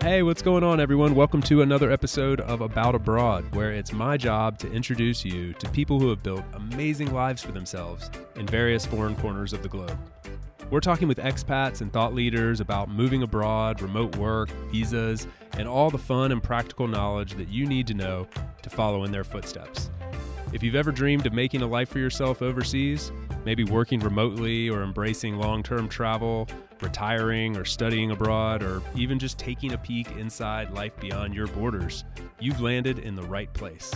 Hey, what's going on, everyone? Welcome to another episode of About Abroad, where it's my job to introduce you to people who have built amazing lives for themselves in various foreign corners of the globe. We're talking with expats and thought leaders about moving abroad, remote work, visas, and all the fun and practical knowledge that you need to know to follow in their footsteps. If you've ever dreamed of making a life for yourself overseas, maybe working remotely or embracing long-term travel, retiring or studying abroad, or even just taking a peek inside life beyond your borders, you've landed in the right place.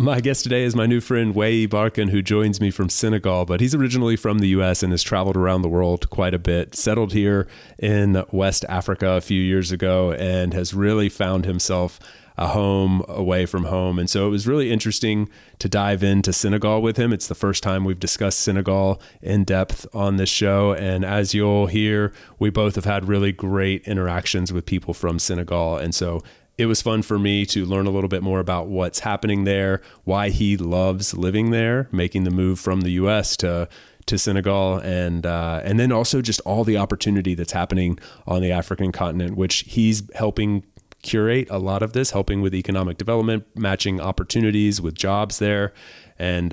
My guest today is my new friend Weh'yee Barkon, who joins me from Senegal, but he's originally from the U.S. and has traveled around the world quite a bit, settled here in West Africa a few years ago, and has really found himself a home away from home. And so it was really interesting to dive into Senegal with him. It's the first time we've discussed Senegal in depth on this show. And as you'll hear, we both have had really great interactions with people from Senegal. And so it was fun for me to learn a little bit more about what's happening there, why he loves living there, making the move from the US to Senegal, and then also just all the opportunity that's happening on the African continent, which he's helping curate a lot of this, helping with economic development, matching opportunities with jobs there, and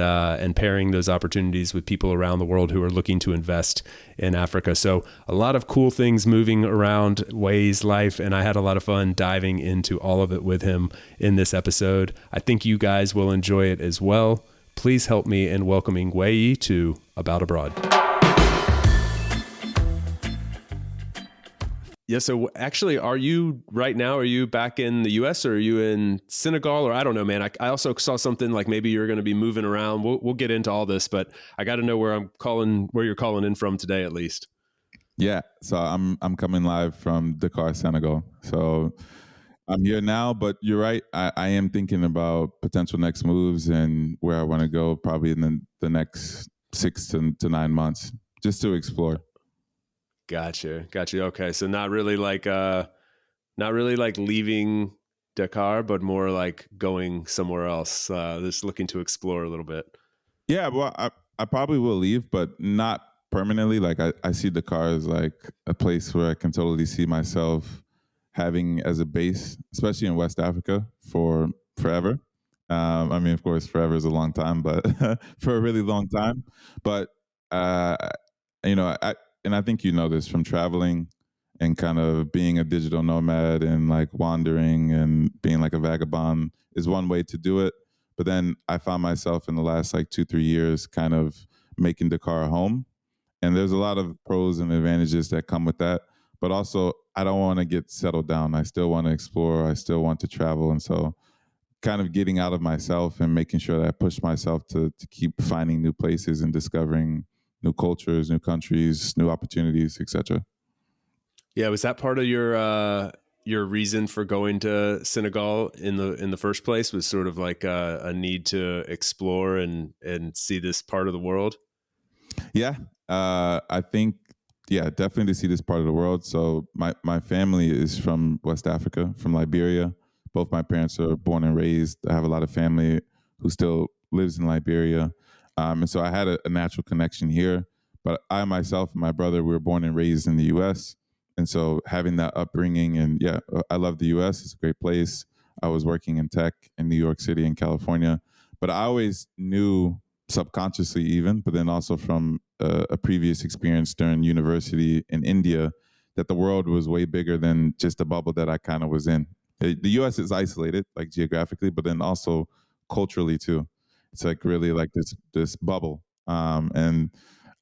pairing those opportunities with people around the world who are looking to invest in Africa. So a lot of cool things moving around Weh'yee's life, and I had a lot of fun diving into all of it with him in this episode. I think you guys will enjoy it as well. Please help me in welcoming Weh'yee to About Abroad. Yeah. So actually, are you back in the US, or are you in Senegal, or I don't know, man. I also saw something like maybe you're going to be moving around. We'll get into all this, but I got to know where you're calling in from today, at least. Yeah. So I'm coming live from Dakar, Senegal. So I'm here now, but you're right. I am thinking about potential next moves and where I want to go probably in the next 6 to 9 months, just to explore. Gotcha. Okay. So not really like leaving Dakar, but more like going somewhere else, just looking to explore a little bit. Yeah, well, I probably will leave, but not permanently. Like I see Dakar as like a place where I can totally see myself having as a base, especially in West Africa, for forever. I mean, of course, forever is a long time, but for a really long time. But uh, I think you know this from traveling and kind of being a digital nomad and like wandering and being like a vagabond is one way to do it. But then I found myself in the last like 2-3 years kind of making Dakar a home. And there's a lot of pros and advantages that come with that. But also, I don't want to get settled down. I still want to explore. I still want to travel. And so kind of getting out of myself and making sure that I push myself to keep finding new places and discovering new cultures, new countries, new opportunities, etc. Yeah, was that part of your reason for going to Senegal in the first place? Was sort of like a need to explore and see this part of the world? Yeah, I think definitely to see this part of the world. So my family is from West Africa, from Liberia. Both my parents are born and raised. I have a lot of family who still lives in Liberia. And so I had a natural connection here. But I myself and my brother, we were born and raised in the U.S. And so having that upbringing, and I love the U.S. It's a great place. I was working in tech in New York City and California. But I always knew subconsciously even, but then also from a previous experience during university in India, that the world was way bigger than just the bubble that I kind of was in. The U.S. is isolated, like geographically, but then also culturally too. It's like really like this bubble, and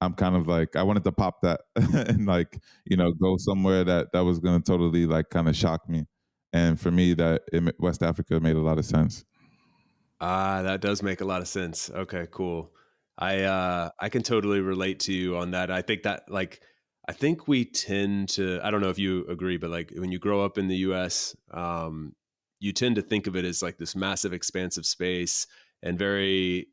I'm kind of like I wanted to pop that and like go somewhere that was going to totally like kind of shock me, and for me West Africa made a lot of sense. That does make a lot of sense. Okay, cool. I can totally relate to you on that. I think we tend to, I don't know if you agree, but like when you grow up in the US, you tend to think of it as like this massive expansive space and very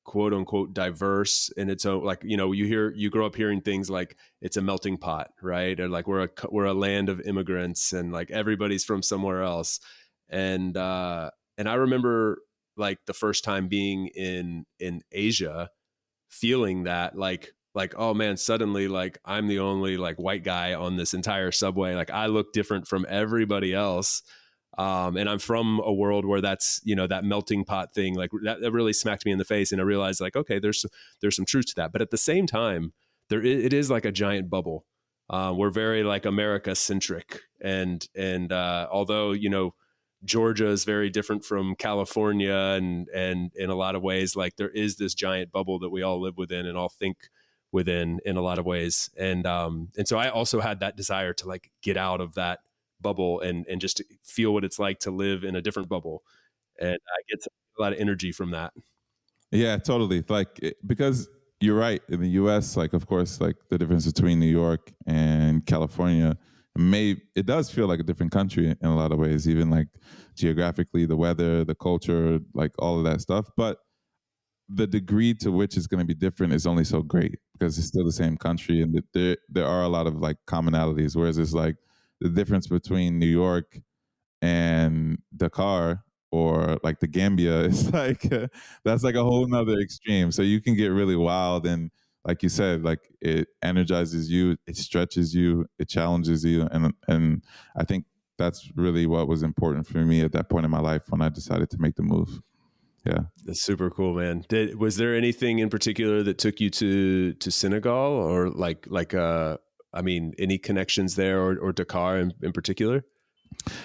quote unquote diverse in its own, like, you grow up hearing things like it's a melting pot, right? Or like we're a land of immigrants and like everybody's from somewhere else. And I remember like the first time being in Asia, feeling that like like, oh man, suddenly like I'm the only like white guy on this entire subway. Like I look different from everybody else. And I'm from a world where that's, you know, that melting pot thing, like that really smacked me in the face. And I realized like, okay, there's some truth to that. But at the same time, it is like a giant bubble. We're very like America centric. And although, you know, Georgia is very different from California and in a lot of ways, like there is this giant bubble that we all live within and all think within in a lot of ways. And so I also had that desire to like get out of that bubble and just feel what it's like to live in a different bubble. And I get a lot of energy from that. Yeah, totally. Because you're right. In the US, like, of course, like the difference between New York and California, it does feel like a different country in a lot of ways, even like geographically, the weather, the culture, like all of that stuff. But the degree to which it's going to be different is only so great because it's still the same country, and there are a lot of like commonalities. Whereas it's like the difference between New York and Dakar or like the Gambia is like that's like a whole nother extreme. So you can get really wild, and like you said, like it energizes you, it stretches you, it challenges you, and I think that's really what was important for me at that point in my life when I decided to make the move. Yeah. That's super cool, man. Was there anything in particular that took you to Senegal, or I mean, any connections there, or Dakar in particular?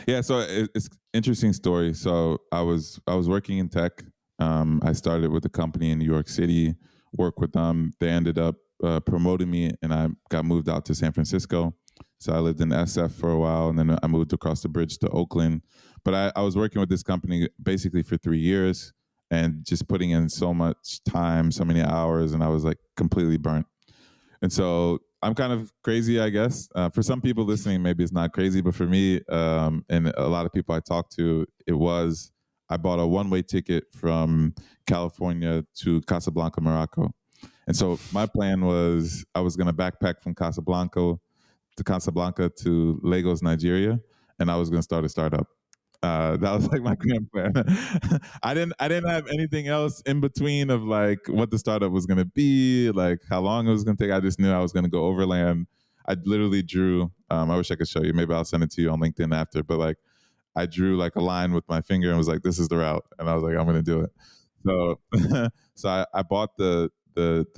Yeah, so it's interesting story. So I was working in tech. I started with a company in New York City, worked with them. They ended up promoting me, and I got moved out to San Francisco. So I lived in SF for a while, and then I moved across the bridge to Oakland. But I was working with this company basically for 3 years, and just putting in so much time, so many hours, and I was like completely burnt. And so I'm kind of crazy, I guess. For some people listening, maybe it's not crazy, but for me, and a lot of people I talked to, I bought a one-way ticket from California to Casablanca, Morocco. And so my plan was I was going to backpack from Casablanca to Lagos, Nigeria, and I was going to start a startup. That was like my grand plan. I didn't have anything else in between of like what the startup was gonna be, like how long it was gonna take. I just knew I was gonna go overland. I literally drew. I wish I could show you. Maybe I'll send it to you on LinkedIn after. But like, I drew like a line with my finger and was like, "This is the route," and I was like, "I'm gonna do it." So, so I bought the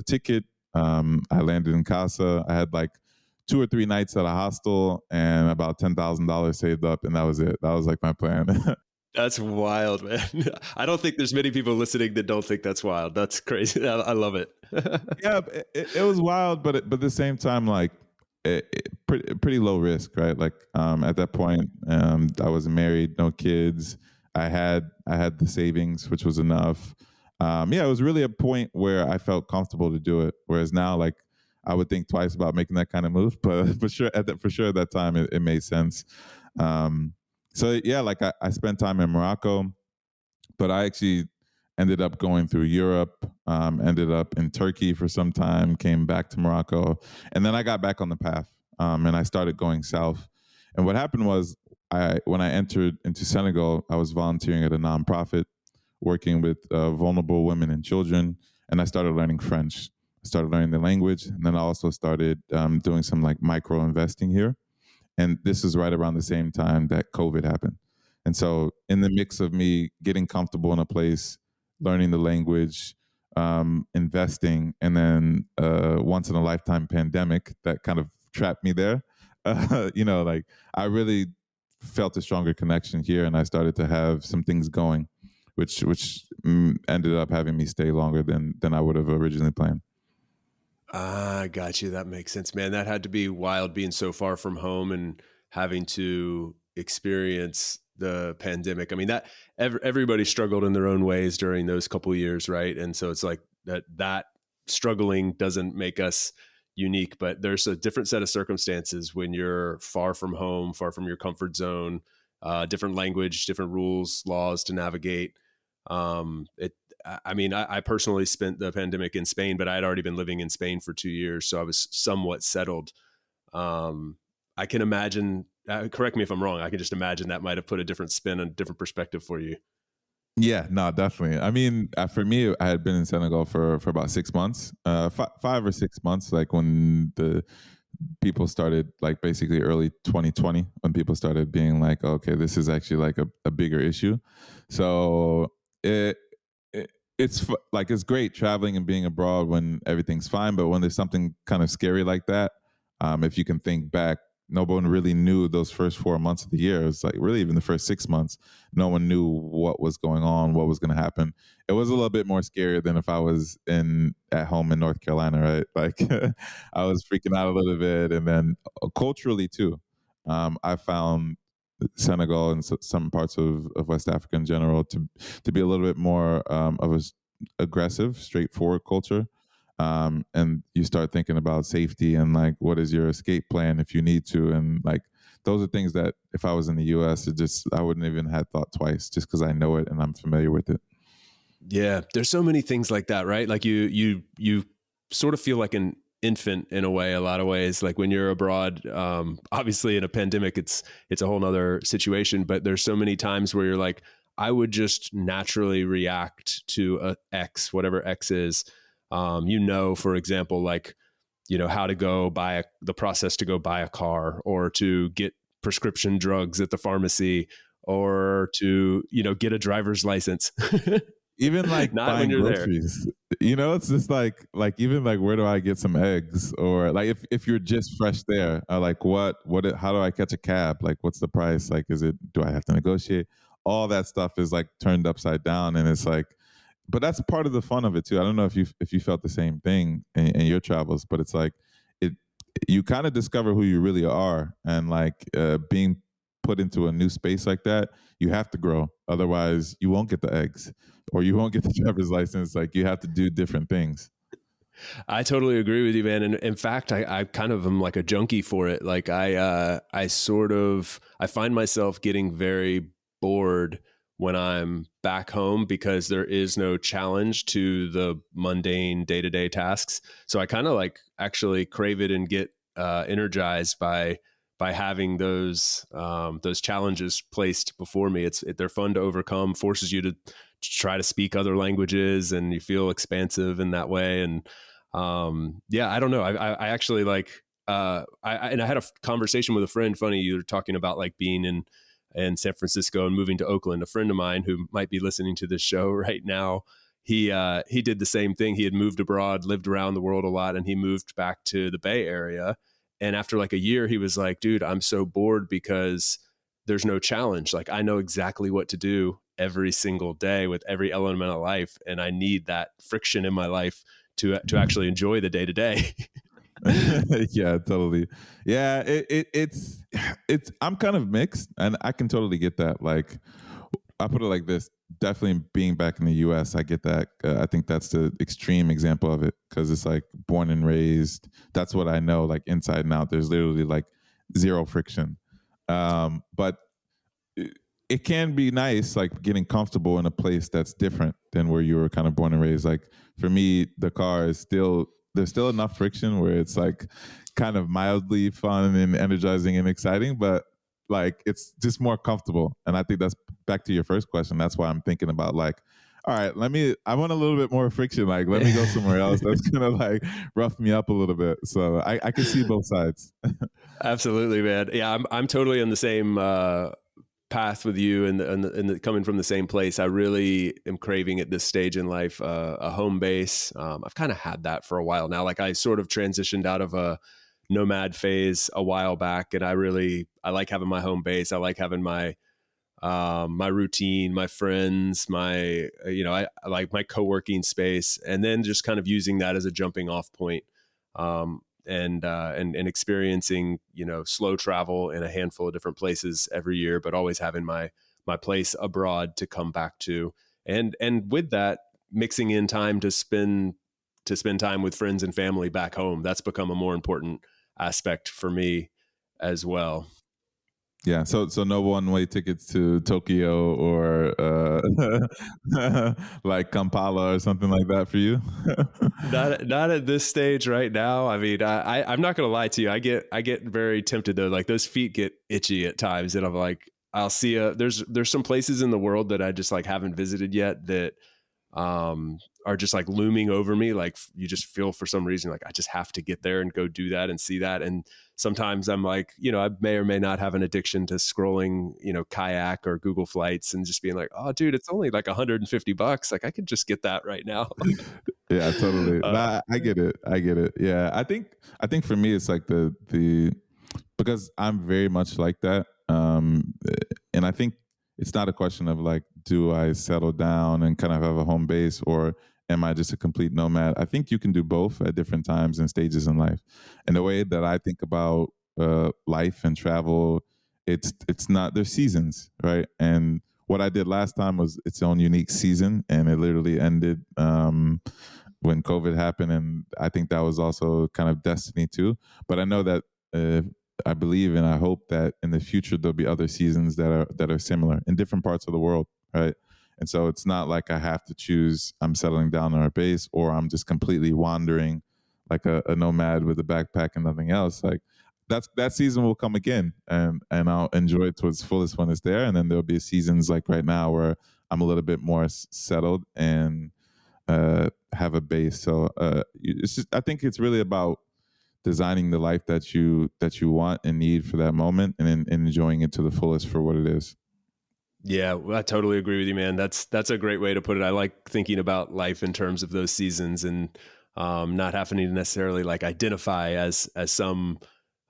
ticket. I landed in Casa. I had like 2 or 3 nights at a hostel and about $10,000 saved up, and that was it. That was like my plan. That's wild, man. I don't think there's many people listening that don't think that's wild. That's crazy. I love it. Yeah, it was wild, but at the same time, like pretty low risk, right? Like at that point, I was married, no kids. I had the savings, which was enough. Yeah, it was really a point where I felt comfortable to do it. Whereas now, like I would think twice about making that kind of move, but for sure at that time, it made sense. So yeah, like I spent time in Morocco, but I actually ended up going through Europe, ended up in Turkey for some time, came back to Morocco, and then I got back on the path, and I started going south. And what happened was, when I entered into Senegal, I was volunteering at a nonprofit, working with vulnerable women and children, and I started learning French. I started learning the language, and then I also started doing some like micro investing here. And this is right around the same time that COVID happened. And so, in the mix of me getting comfortable in a place, learning the language, investing, and then once in a lifetime pandemic that kind of trapped me there, like I really felt a stronger connection here, and I started to have some things going, which ended up having me stay longer than I would have originally planned. Ah, got you. That makes sense, man. That had to be wild being so far from home and having to experience the pandemic. I mean, that everybody struggled in their own ways during those couple years, right? And so it's like that struggling doesn't make us unique, but there's a different set of circumstances when you're far from home, far from your comfort zone, different language, different rules, laws to navigate. I mean, I personally spent the pandemic in Spain, but I had already been living in Spain for 2 years, so I was somewhat settled. I can imagine. Correct me if I'm wrong. I can just imagine that might have put a different spin and different perspective for you. Yeah, no, definitely. I mean, for me, I had been in Senegal for about 6 months, 5 or 6 months, like when the people started, like basically early 2020, when people started being like, okay, this is actually like a bigger issue. So it, it like it's great traveling and being abroad when everything's fine, but when there's something kind of scary like that, if you can think back, no one really knew those first 4 months of the year. It's like really even the first 6 months, no one knew what was going on, what was going to happen. It was a little bit more scarier than if I was in at home in North Carolina, right? Like I was freaking out a little bit, and then culturally too, I found Senegal and some parts of West Africa in general to be a little bit more of a aggressive, straightforward culture. And you start thinking about safety and like what is your escape plan if you need to, and like those are things that if I was in the U.S., I wouldn't even have thought twice just because I know it and I'm familiar with it. Yeah, there's so many things like that, right? Like you sort of feel like an infant in a way, a lot of ways. Like when you're abroad, obviously in a pandemic, it's a whole nother situation. But there's so many times where you're like, I would just naturally react to a X, whatever X is. For example, like how to go buy the process to go buy a car or to get prescription drugs at the pharmacy or to get a driver's license. Even like Not when buying you're there. groceries, it's just like even like where do I get some eggs, or like if you're just fresh there, like how do I catch a cab, like what's the price, like do I have to negotiate? All that stuff is like turned upside down, and it's like, but that's part of the fun of it too. I don't know if you felt the same thing in your travels, but it's like it you kind of discover who you really are, and like being put into a new space like that, you have to grow, otherwise you won't get the eggs or you won't get the driver's license. Like you have to do different things. I totally agree with you, man. And in fact, I kind of am like a junkie for it. Like I find myself getting very bored when I'm back home because there is no challenge to the mundane day to day tasks. So I kind of like actually crave it and get energized by having those challenges placed before me. They're fun to overcome, forces you to try to speak other languages, and you feel expansive in that way. And yeah, I don't know. I actually like, and I had a conversation with a friend. Funny, you were talking about like being in San Francisco and moving to Oakland. A friend of mine who might be listening to this show right now, he did the same thing. He had moved abroad, lived around the world a lot, and he moved back to the Bay Area. And after like a year, he was like, dude, I'm so bored because there's no challenge. Like I know exactly what to do every single day with every element of life. And I need that friction in my life to actually enjoy the day to day. Yeah, totally. Yeah, it's I'm kind of mixed, and I can totally get that. Like I put it like this: definitely being back in the U.S., I get that. I think that's the extreme example of it because it's like born and raised. That's what I know, like inside and out. There's literally like zero friction. But it can be nice, like getting comfortable in a place that's different than where you were kind of born and raised. Like for me, the car is still there's still enough friction where it's like kind of mildly fun and energizing and exciting, but like it's just more comfortable. And I think that's back to your first question. That's why I'm thinking about like, all right, I want a little bit more friction. Like, let me go somewhere else that's gonna like rough me up a little bit. So I can see both sides. Absolutely, man. Yeah, I'm totally on the same path with you, and coming from the same place. I really am craving at this stage in life a home base. I've kind of had that for a while now. Like I sort of transitioned out of a nomad phase a while back, and I like having my home base. I like having my routine, my friends, I like my co-working space, and then just kind of using that as a jumping off point. And experiencing slow travel in a handful of different places every year, but always having my place abroad to come back to, and with that mixing in time to spend time with friends and family back home. That's become a more important aspect for me as well. Yeah, so no one-way tickets to Tokyo or like Kampala or something like that for you? Not at this stage right now. I mean, I'm not gonna lie to you. I get very tempted though. Like those feet get itchy at times, and I'm like, I'll see there's some places in the world that I just like haven't visited yet that are just like looming over me. Like you just feel for some reason like I just have to get there and go do that and see that. And sometimes I'm like, I may or may not have an addiction to scrolling, kayak or Google Flights and just being like, oh dude, it's only like $150. Like I could just get that right now. Yeah, totally. uh, Nah, I get it. I get it. Yeah, I think for me it's like the because I'm very much like that. And I think it's not a question of like, do I settle down and kind of have a home base, or am I just a complete nomad? I think you can do both at different times and stages in life. And the way that I think about life and travel, it's not, there's seasons, right? And what I did last time was its own unique season, and it literally ended when COVID happened, and I think that was also kind of destiny too. But I know that I believe and I hope that in the future there'll be other seasons that are similar in different parts of the world, right? And so it's not like I have to choose I'm settling down on a base or I'm just completely wandering like a nomad with a backpack and nothing else. Like that season will come again, and I'll enjoy it to its fullest when it's there. And then there'll be seasons like right now where I'm a little bit more settled and have a base. So it's just, I think it's really about designing the life that you want and need for that moment, and enjoying it to the fullest for what it is. Yeah, well, I totally agree with you, man. That's a great way to put it. I like thinking about life in terms of those seasons, and not having to necessarily like identify as some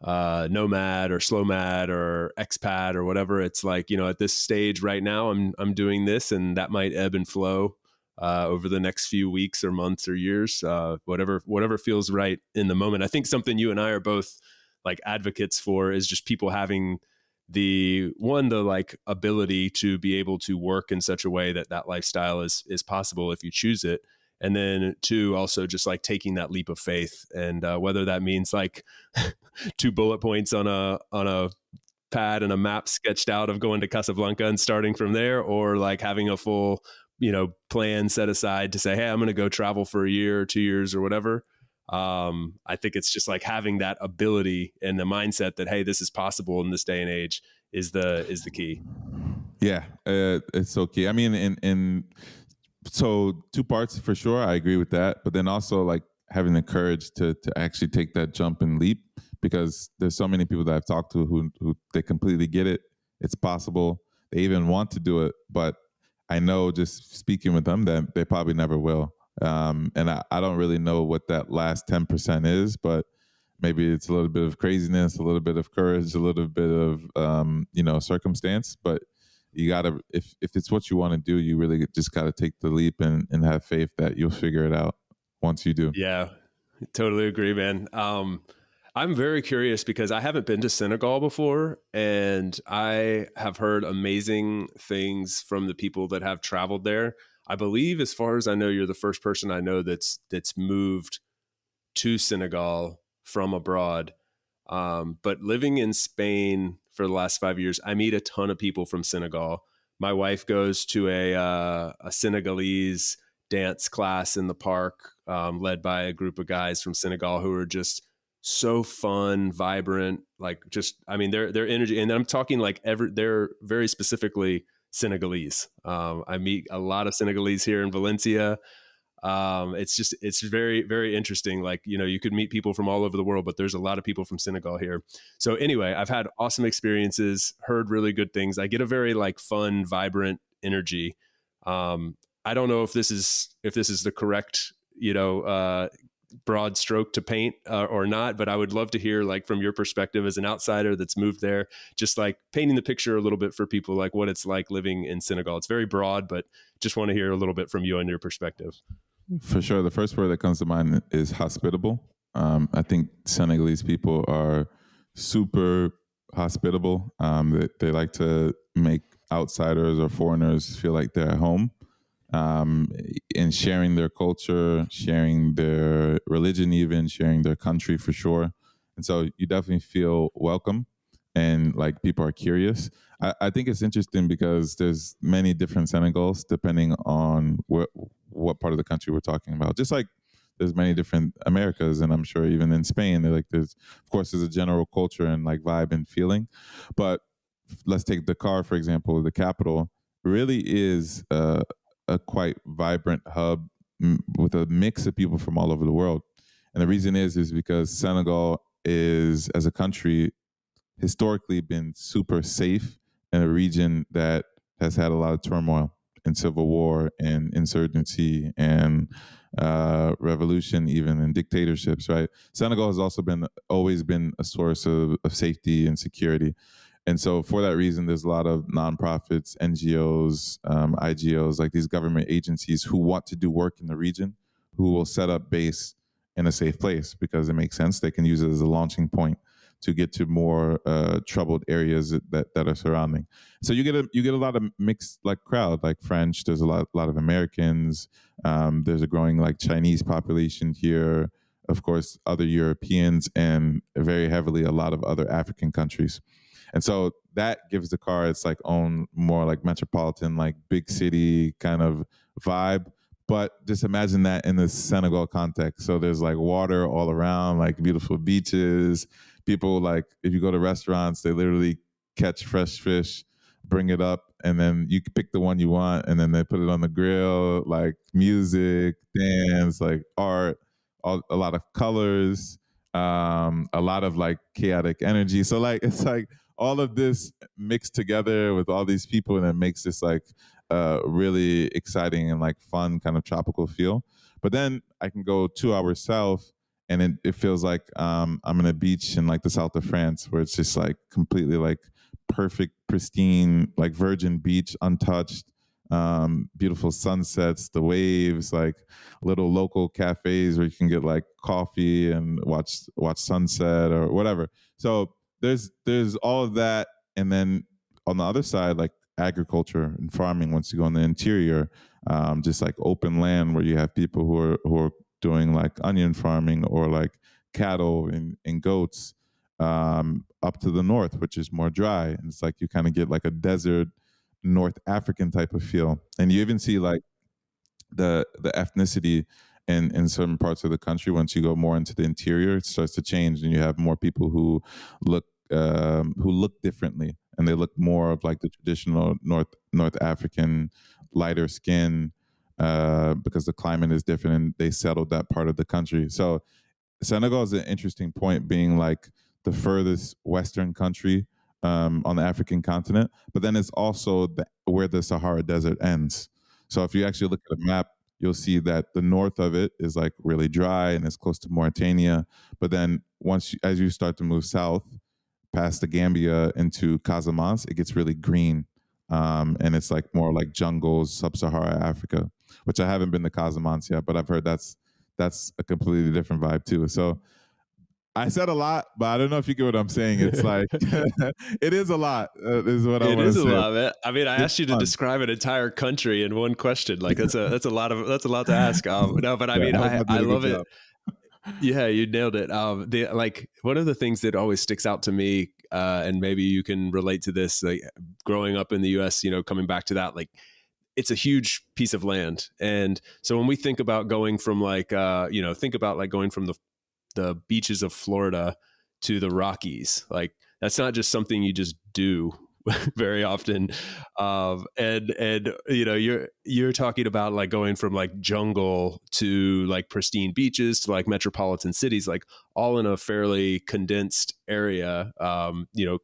nomad or slow mad or expat or whatever. It's like, at this stage right now, I'm doing this, and that might ebb and flow over the next few weeks or months or years, whatever feels right in the moment. I think something you and I are both like advocates for is just people having the like ability to be able to work in such a way that that lifestyle is possible if you choose it. And then two, also just like taking that leap of faith, and whether that means like 2 bullet points on a pad and a map sketched out of going to Casablanca and starting from there, or like having a full, plan set aside to say, hey, I'm going to go travel for a year or 2 years or whatever. I think it's just like having that ability and the mindset that, hey, this is possible in this day and age is the key. Yeah, it's so key. I mean, in so two parts for sure. I agree with that, but then also like having the courage to actually take that jump and leap, because there's so many people that I've talked to who they completely get it. It's possible. They even want to do it, but I know just speaking with them that they probably never will. And I don't really know what that last 10% is, but maybe it's a little bit of craziness, a little bit of courage, a little bit of circumstance. But you gotta, if it's what you want to do, you really just gotta take the leap and have faith that you'll figure it out once you do. Yeah, totally agree, man. I'm very curious because I haven't been to Senegal before, and I have heard amazing things from the people that have traveled there. I believe, as far as I know, you're the first person I know that's moved to Senegal from abroad. But living in Spain for the last 5 years, I meet a ton of people from Senegal. My wife goes to a Senegalese dance class in the park, led by a group of guys from Senegal who are just so fun, vibrant, like just, I mean, their energy. And I'm talking like they're very specifically Senegalese. I meet a lot of Senegalese here in Valencia. It's very, very interesting. Like, you could meet people from all over the world, but there's a lot of people from Senegal here. So anyway, I've had awesome experiences, heard really good things. I get a very like fun, vibrant energy. I don't know if this is the correct, broad stroke to paint or not, but I would love to hear like from your perspective as an outsider that's moved there, just like painting the picture a little bit for people, like what it's like living in Senegal. It's very broad, but just want to hear a little bit from you and your perspective. For sure, the first word that comes to mind is hospitable. I think Senegalese people are super hospitable. They like to make outsiders or foreigners feel like they're at home. In sharing their culture, sharing their religion, even sharing their country for sure. And so you definitely feel welcome, and like people are curious. I think it's interesting because there's many different Senegals depending on what part of the country we're talking about. Just like there's many different Americas, and I'm sure even in Spain, like there's a general culture and like vibe and feeling. But let's take Dakar, for example, the capital really is a quite vibrant hub with a mix of people from all over the world. And the reason is because Senegal is, as a country, historically been super safe in a region that has had a lot of turmoil and civil war and insurgency and revolution, even and dictatorships. Right, Senegal has also been always been a source of safety and security. And so, for that reason, there's a lot of nonprofits, NGOs, IGOs, like these government agencies who want to do work in the region, who will set up base in a safe place because it makes sense. They can use it as a launching point to get to more troubled areas that are surrounding. So you get a lot of mixed like crowd, like French. There's a lot of Americans. There's a growing like Chinese population here. Of course, other Europeans, and very heavily a lot of other African countries. And so that gives Dakar its like own more like metropolitan, like big city kind of vibe. But just imagine that in the Senegal context. So there's like water all around, like beautiful beaches. People like, if you go to restaurants, they literally catch fresh fish, bring it up, and then you can pick the one you want, and then they put it on the grill. Like music, dance, like art, a lot of colors, a lot of like chaotic energy. So like it's like all of this mixed together with all these people, and it makes this like really exciting and like fun kind of tropical feel. But then I can go 2 hours south, and it feels like I'm in a beach in like the south of France, where it's just like completely like perfect, pristine, like virgin beach, untouched, beautiful sunsets, the waves, like little local cafes where you can get like coffee and watch sunset or whatever. So there's all of that, and then on the other side, like agriculture and farming. Once you go in the interior, just like open land where you have people who are doing like onion farming or like cattle and goats, up to the north, which is more dry. And it's like you kind of get like a desert North African type of feel. And you even see like the ethnicity in certain parts of the country. Once you go more into the interior, it starts to change, and you have more people look who look differently, and they look more of like the traditional North African lighter skin, because the climate is different and they settled that part of the country. So Senegal is an interesting point, being like the furthest Western country on the African continent, but then it's also where the Sahara Desert ends. So if you actually look at a map, you'll see that the north of it is like really dry and it's close to Mauritania. But then as you start to move south, past the Gambia into Casamance, it gets really green. And it's like more like jungles, sub-Sahara Africa, which I haven't been to Casamance yet, but I've heard that's a completely different vibe too. So I said a lot, but I don't know if you get what I'm saying. It's like it is a lot. Is what I want to say. It is a lot, man. I mean, I It's asked you to fun. describe an entire country in one question. Like that's a lot to ask. No, but I Yeah, mean, I hope I I did a good love it. job. Yeah, you nailed it. The like one of the things that always sticks out to me, and maybe you can relate to this, like growing up in the U.S., coming back to that, like it's a huge piece of land, and so when we think about going from like, think about like going from the beaches of Florida to the Rockies, like that's not just something you just do very often. And you're talking about like going from like jungle to like pristine beaches to like metropolitan cities, like all in a fairly condensed area,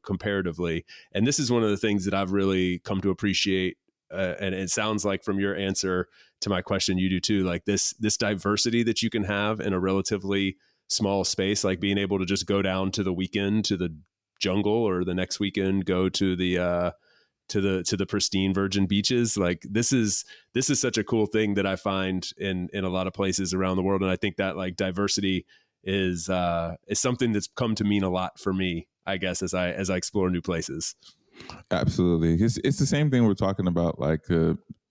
comparatively. And this is one of the things that I've really come to appreciate. And it sounds like from your answer to my question, you do too, like this diversity that you can have in a relatively small space, like being able to just go down to the weekend to the jungle, or the next weekend go to the to the pristine virgin beaches. Like this is such a cool thing that I find in a lot of places around the world, and I think that like diversity is something that's come to mean a lot for me, I guess, as I explore new places. Absolutely. It's the same thing we're talking about, like,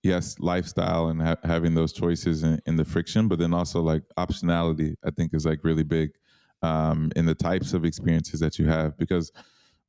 yes, lifestyle and having those choices in the friction, but then also like optionality, I think is like really big in the types of experiences that you have, because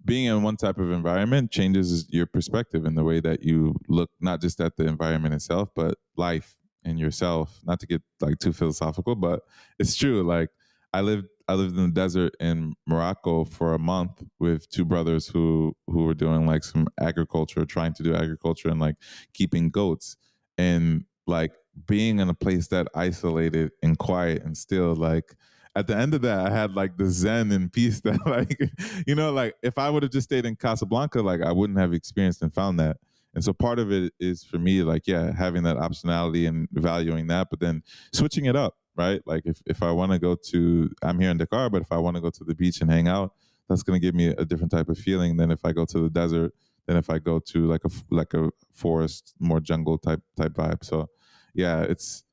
being in one type of environment changes your perspective and the way that you look, not just at the environment itself, but life and yourself. Not to get like too philosophical, but it's true. Like I lived I lived in the desert in Morocco for a month with two brothers who were doing like some agriculture, trying to do agriculture and like keeping goats. And like being in a place that isolated and quiet and still, like at the end of that, I had like the zen and peace that like, like if I would have just stayed in Casablanca, like I wouldn't have experienced and found that. And so part of it is for me, like, yeah, having that optionality and valuing that, but then switching it up, right? Like if I want to I'm here in Dakar, but if I want to go to the beach and hang out, that's going to give me a different type of feeling than if I go to the desert, than if I go to like a forest, more jungle type vibe. So yeah, it's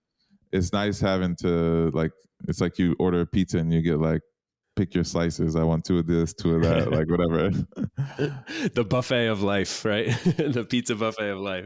nice having to like, it's like you order a pizza and you get like, pick your slices. I want two of this, two of that, like whatever. The buffet of life, right? The pizza buffet of life.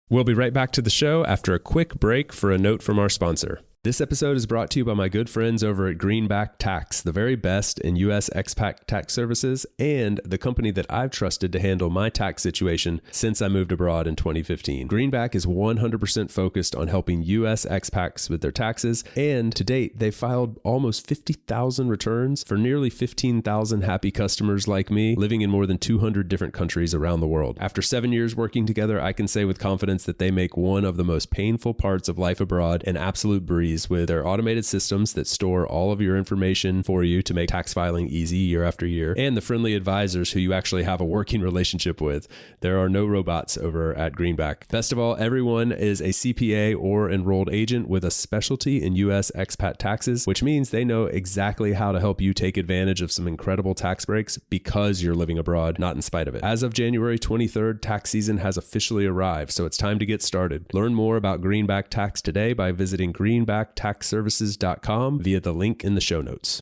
We'll be right back to the show after a quick break for a note from our sponsor. This episode is brought to you by my good friends over at Greenback Tax, the very best in U.S. expat tax services and the company that I've trusted to handle my tax situation since I moved abroad in 2015. Greenback is 100% focused on helping U.S. expats with their taxes, and to date, they've filed almost 50,000 returns for nearly 15,000 happy customers like me living in more than 200 different countries around the world. After 7 years working together, I can say with confidence that they make one of the most painful parts of life abroad an absolute breeze with their automated systems that store all of your information for you to make tax filing easy year after year, and the friendly advisors who you actually have a working relationship with. There are no robots over at Greenback. Best of all, everyone is a CPA or enrolled agent with a specialty in U.S. expat taxes, which means they know exactly how to help you take advantage of some incredible tax breaks because you're living abroad, not in spite of it. As of January 23rd, tax season has officially arrived, so it's time to get started. Learn more about Greenback Tax today by visiting greenbacktaxservices.com via the link in the show notes.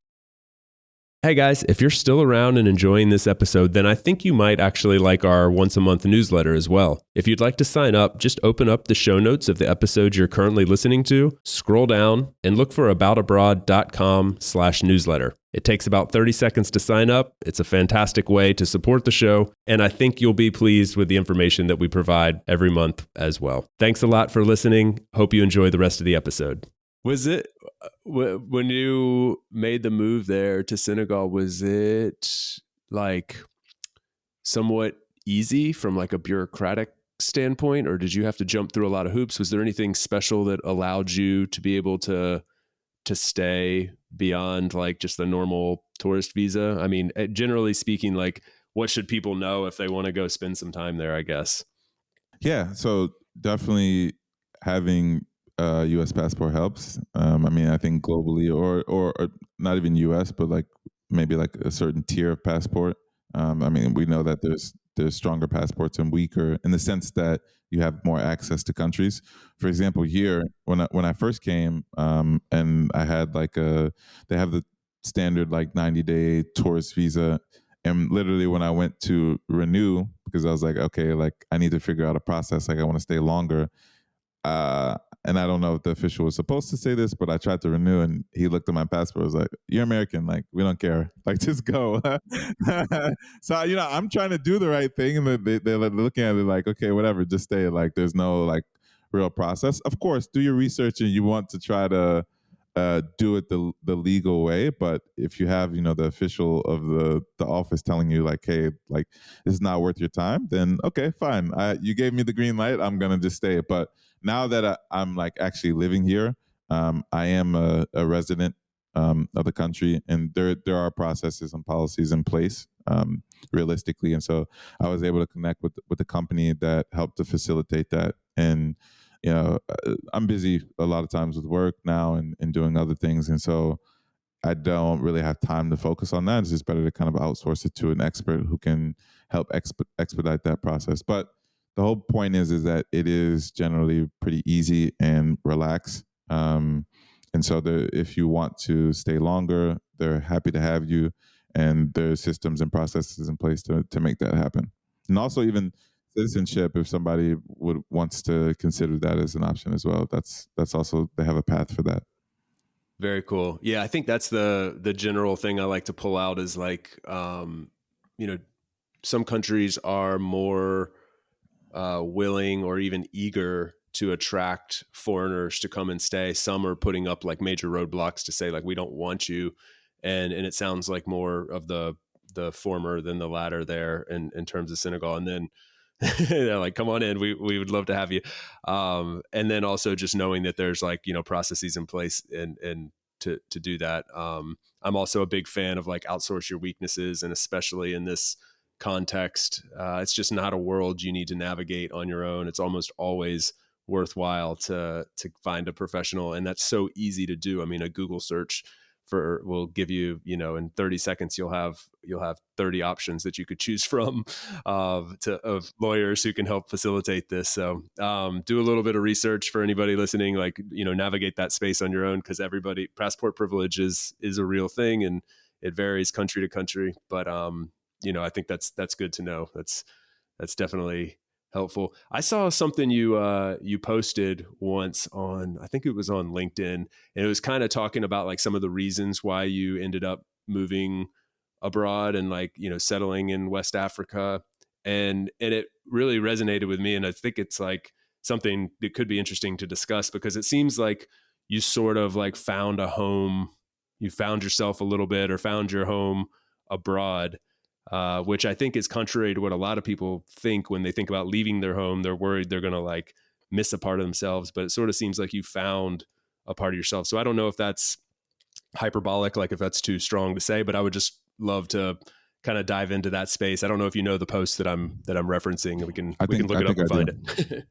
Hey guys, if you're still around and enjoying this episode, then I think you might actually like our once a month newsletter as well. If you'd like to sign up, just open up the show notes of the episode you're currently listening to, scroll down, and look for aboutabroad.com/newsletter. It takes about 30 seconds to sign up. It's a fantastic way to support the show, and I think you'll be pleased with the information that we provide every month as well. Thanks a lot for listening. Hope you enjoy the rest of the episode. Was it, when you made the move there to Senegal, was it like somewhat easy from like a bureaucratic standpoint, or did you have to jump through a lot of hoops? Was there anything special that allowed you to be able to stay beyond like just the normal tourist visa? I mean, generally speaking, like what should people know if they want to go spend some time there, I guess? Yeah, so definitely having a U.S. passport helps. I mean, I think globally, or not even U.S., but like maybe like a certain tier of passport. I mean, we know that there's stronger passports and weaker in the sense that you have more access to countries. For example, here when I first came, and I had like they have the standard like 90-day tourist visa. And literally when I went to renew, because I was like, okay, like I need to figure out a process. Like I want to stay longer. And I don't know if the official was supposed to say this, but I tried to renew and he looked at my passport. Was like, "You're American. Like, we don't care. Like, just go." So, I'm trying to do the right thing. And they're looking at it like, okay, whatever, just stay. Like, there's no like real process. Of course, do your research and you want to try to do it the legal way. But if you have, the official of the office telling you like, hey, like, it's not worth your time, then okay, fine. You gave me the green light. I'm going to just stay. But now that I'm like actually living here, I am a resident of the country, and there are processes and policies in place, realistically. And so I was able to connect with the company that helped to facilitate that. And I'm busy a lot of times with work now and doing other things, and so I don't really have time to focus on that. It's just better to kind of outsource it to an expert who can help expedite that process. But the whole point is that it is generally pretty easy and relaxed. And so if you want to stay longer, they're happy to have you, and there's systems and processes in place to make that happen. And also even citizenship, if somebody wants to consider that as an option as well, that's also, they have a path for that. Very cool. Yeah, I think that's the general thing I like to pull out is like, some countries are more willing or even eager to attract foreigners to come and stay. Some are putting up like major roadblocks to say like, we don't want you. And it sounds like more of the former than the latter there in terms of Senegal. And then they're like, come on in. We would love to have you. And then also just knowing that there's like, processes in place and to do that. I'm also a big fan of like outsource your weaknesses, and especially in this context, it's just not a world you need to navigate on your own. It's almost always worthwhile to find a professional, and that's so easy to do. I mean, a Google search will give you, in 30 seconds you'll have 30 options that you could choose from of lawyers who can help facilitate this. So do a little bit of research for anybody listening, like, navigate that space on your own, because passport privilege is a real thing, and it varies country to country. But I think that's good to know. That's definitely helpful. I saw something you posted once on, I think it was on LinkedIn, and it was kind of talking about like some of the reasons why you ended up moving abroad and like, settling in West Africa. And it really resonated with me. And I think it's like something that could be interesting to discuss, because it seems like you sort of like found a home, you found yourself a little bit, or found your home abroad. Which I think is contrary to what a lot of people think when they think about leaving their home. They're worried they're going to like miss a part of themselves, but it sort of seems like you found a part of yourself. So I don't know if that's hyperbolic, like if that's too strong to say, but I would just love to kind of dive into that space. I don't know if you know the post that I'm referencing, and we can look it up and find it.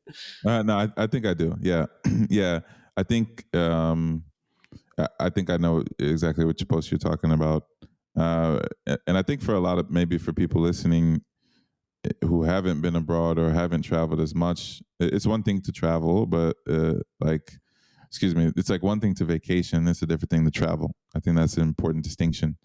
No, I think I do. Yeah. Yeah. I think I think I know exactly which post you're talking about. And I think for a lot of, maybe for people listening who haven't been abroad or haven't traveled as much, it's one thing to travel, but it's like one thing to vacation. It's a different thing to travel. I think that's an important distinction.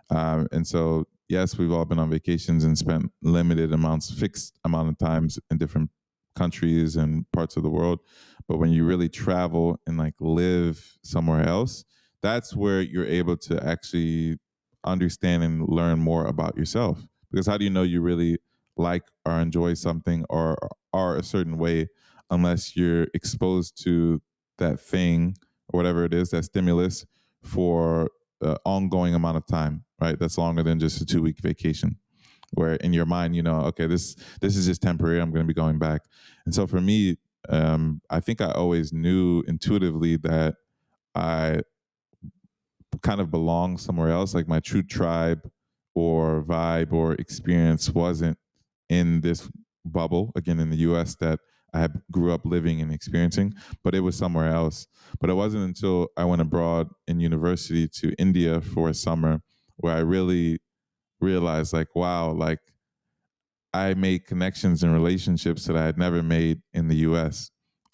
And so, yes, we've all been on vacations and spent fixed amount of times in different countries and parts of the world. But when you really travel and like live somewhere else, that's where you're able to actually understand and learn more about yourself. Because how do you know you really like or enjoy something or are a certain way unless you're exposed to that thing or whatever it is, that stimulus, for ongoing amount of time, right? That's longer than just a 2-week vacation, where in your mind, okay, this is just temporary. I'm going to be going back. And so for me, I think I always knew intuitively that I kind of belong somewhere else. Like my true tribe or vibe or experience wasn't in this bubble, again, in the US, that I grew up living and experiencing, but it was somewhere else. But it wasn't until I went abroad in university to India for a summer where I really realized, like, wow, like I made connections and relationships that I had never made in the US.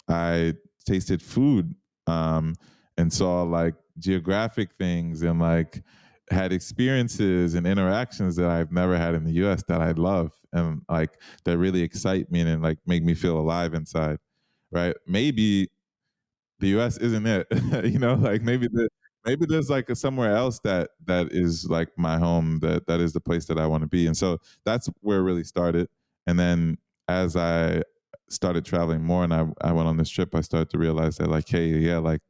I tasted food and saw like geographic things and like had experiences and interactions that I've never had in the US that I love and like that really excite me and like make me feel alive inside. Right? Maybe the US isn't it. Like maybe there's like somewhere else that is like my home, that is the place that I want to be. And so that's where it really started. And then as I started traveling more and I went on this trip, I started to realize that like, hey, yeah, like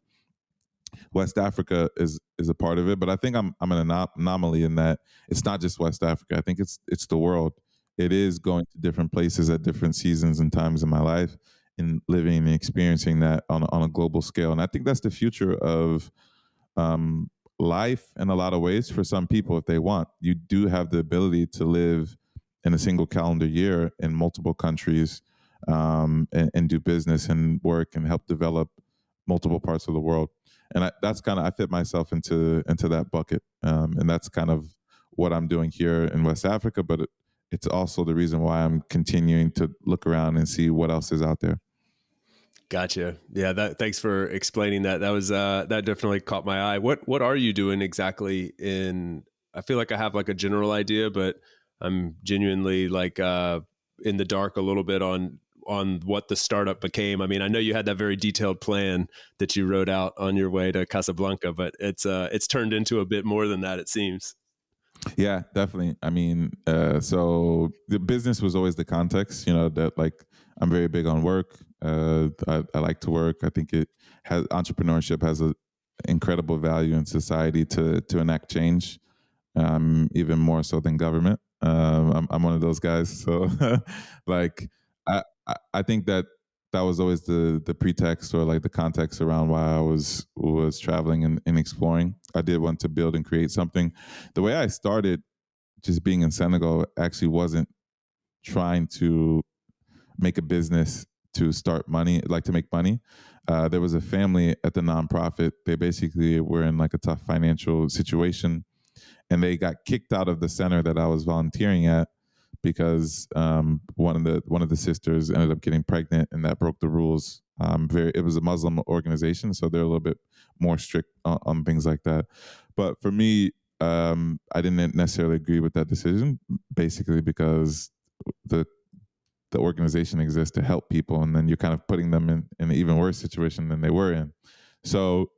West Africa is a part of it, but I think I'm an anomaly in that it's not just West Africa. I think it's the world. It is going to different places at different seasons and times in my life, and living and experiencing that on a global scale. And I think that's the future of life in a lot of ways for some people. If they want, you do have the ability to live in a single calendar year in multiple countries, and do business and work and help develop multiple parts of the world. And I fit myself into that bucket, and that's kind of what I'm doing here in West Africa. But it's also the reason why I'm continuing to look around and see what else is out there. Gotcha. Yeah. Thanks for explaining that. That was that definitely caught my eye. What are you doing exactly I feel like I have like a general idea, but I'm genuinely like in the dark a little bit on what the startup became. I mean, I know you had that very detailed plan that you wrote out on your way to Casablanca, but it's turned into a bit more than that, it seems. Yeah, definitely. I mean, so the business was always the context, that like I'm very big on work. I like to work. I think entrepreneurship has an incredible value in society to enact change, even more so than government. I'm one of those guys. So, like, I think that was always the pretext or like the context around why I was traveling and exploring. I did want to build and create something. The way I started, just being in Senegal, actually wasn't trying to make a business to start money, like to make money. There was a family at the nonprofit. They basically were in like a tough financial situation, and they got kicked out of the center that I was volunteering at because one of the sisters ended up getting pregnant, and that broke the rules. It was a Muslim organization, so they're a little bit more strict on things like that. But for me, I didn't necessarily agree with that decision, basically because the the organization exists to help people, and then you're kind of putting them in an even worse situation than they were in. So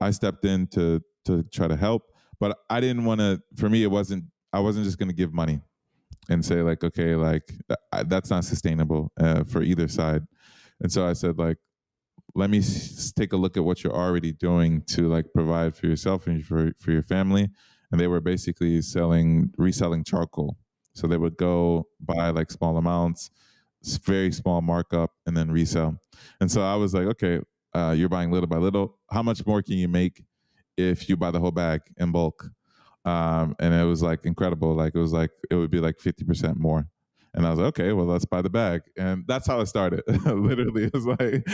I stepped in to try to help, but I didn't want to. For me, I wasn't just going to give money and say like, okay, like that's not sustainable for either side. And so I said like, let me take a look at what you're already doing to like provide for yourself and for your family. And they were basically reselling charcoal. So they would go buy like small amounts, very small markup, and then resell. And so I was like, okay, you're buying little by little. How much more can you make if you buy the whole bag in bulk? And it was like incredible. Like it would be like 50% more. And I was like, okay, well, let's buy the bag. And that's how it started. Literally, it was like,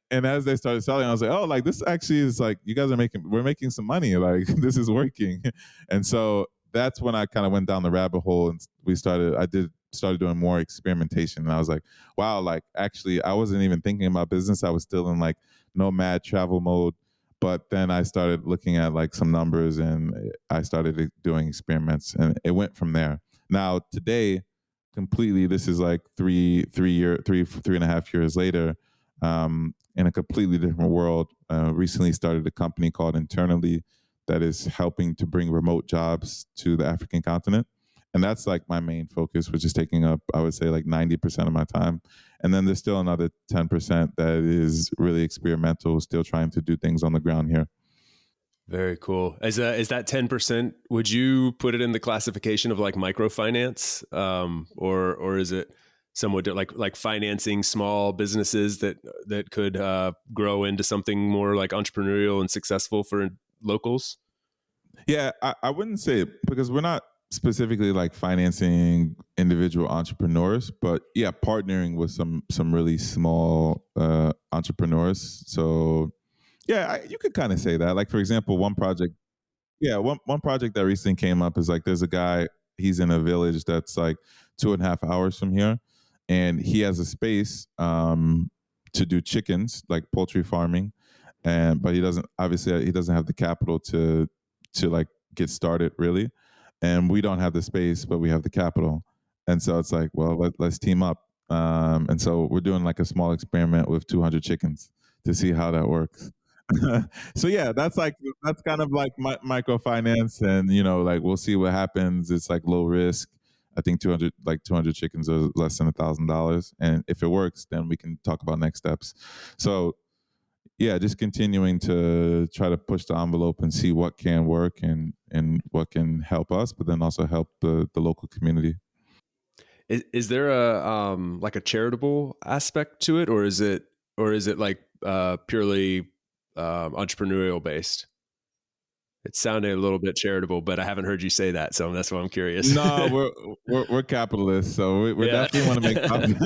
and as they started selling, I was like, oh, like this actually is like, we're making some money. Like this is working. And so that's when I kind of went down the rabbit hole, and started doing more experimentation. And I was like, wow, like actually I wasn't even thinking about business. I was still in like nomad travel mode. But then I started looking at like some numbers, and I started doing experiments, and it went from there. Now today, completely, this is like 3.5 years later, in a completely different world. Recently started a company called Internally that is helping to bring remote jobs to the African continent. And that's like my main focus, which is taking up, I would say, like 90% of my time. And then there's still another 10% that is really experimental, still trying to do things on the ground here. Very cool. Is that 10%? Would you put it in the classification of like microfinance, or is it somewhat like financing small businesses that could grow into something more like entrepreneurial and successful for locals? Yeah, I wouldn't say it, because we're not specifically like financing individual entrepreneurs, but yeah, partnering with some really small entrepreneurs. So yeah, you could kind of say that. Like for example, one project that recently came up is like there's a guy, he's in a village that's like 2.5 hours from here, and he has a space to do chickens, like poultry farming, but he doesn't have the capital to like get started really, and we don't have the space, but we have the capital, and so it's like, well, let's team up, and so we're doing like a small experiment with 200 chickens to see how that works. So yeah, that's kind of like microfinance, and like we'll see what happens. It's like low risk. I think 200 chickens are less than $1,000, and if it works, then we can talk about next steps. So yeah, just continuing to try to push the envelope and see what can work and what can help us, but then also help the local community. Is there a like a charitable aspect to it, or is it like purely entrepreneurial based? It sounded a little bit charitable, but I haven't heard you say that, so that's why I'm curious. No, we're capitalists, so we Yeah. definitely want to make profit.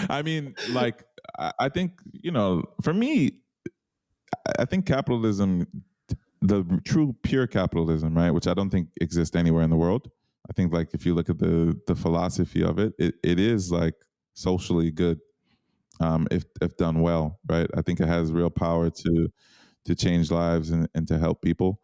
I mean, like I think for me, I think capitalism, the true pure capitalism, right, which I don't think exists anywhere in the world. I think like if you look at the philosophy of it is like socially good, if done well, right? I think it has real power to change lives and to help people.